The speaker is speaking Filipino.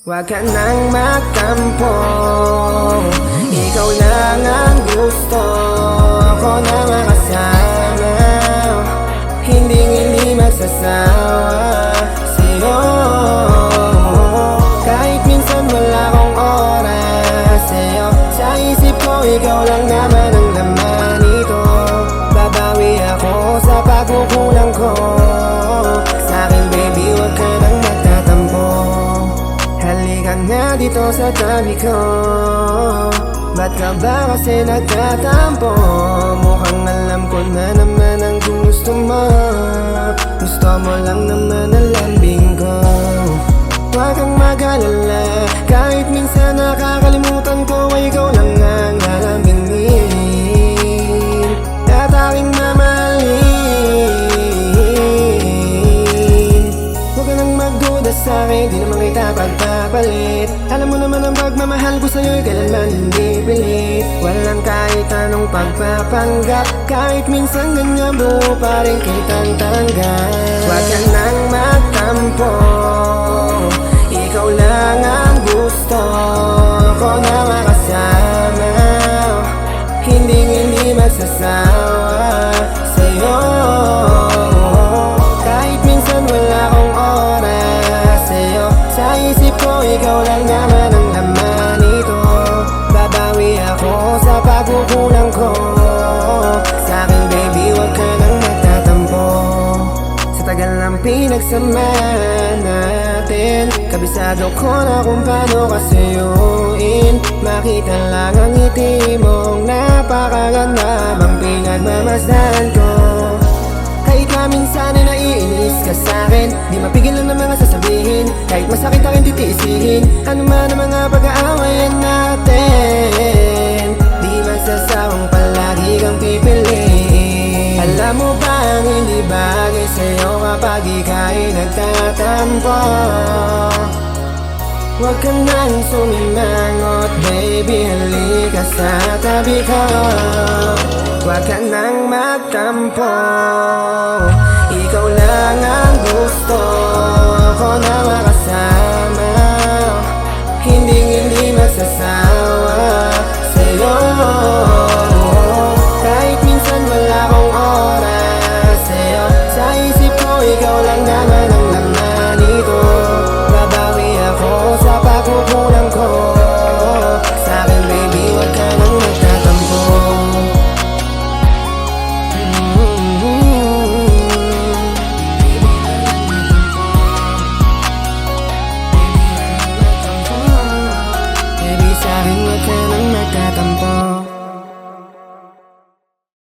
Huwag ka nang magtampo, ikaw lang ang gusto ko na makasama. Hindi magsasawa sa'yo. Kahit minsan wala akong oras sa'yo, sa isip ko ikaw lang naman ang laman nito. Babawi ako sa pagkukulang ko. Sa'kin baby, huwag ka nang magtatampo. Halika nga dito sa tabi ko. Ba't ka ba kasi nagtatampo? Mukhang alam ko na naman ang gusto mo. Gusto mo lang naman ang lambing ko. Huwag kang mag-alala, kahit minsan nakakalimutan ko ay ikaw lang ang lalambingin at aking mamahalin. Huwag ka nang magduda sa'kin, di naman kita pagpapalit. Alam mo naman ang pagmamahal ko sa'yo'y kailanman hindi pilit. Walang kahit anong pagpapanggap, kahit minsan ganyan buo pa rin kitang tanggap. Huwag ka nang magtampo, ikaw lang ang gusto ko na makasama. Hindi magsasawa sa'yo. Kahit minsan wala akong oras sa'yo, sa isip ko ikaw lang naman ang laman nito. Babawi ako sa pagkukulang ko. Sa'kin baby, huwag ka nang magtatampo. Sa tagal ng pinagsamahan natin, kabisado ko na kung paano kasayuin. Makita lang ang ngiti mong napakaganda, bang pinagmamasdan ko. Kahit na minsan ay naiinis ka sa'kin, di mapigilan ng mga sasabihin. Kahit masakit aking titiisin, ano man ang mga pag-aawayan natin, di magsasawang palagi kang pipiliin. Alam mo bang hindi bagay sa'yo kapag ika'y nagtatampo? Huwag ka nang sumimangot, baby, halika sa tabi ko. Huwag ka nang magtampo, ikaw lang ang gusto ko na makasama.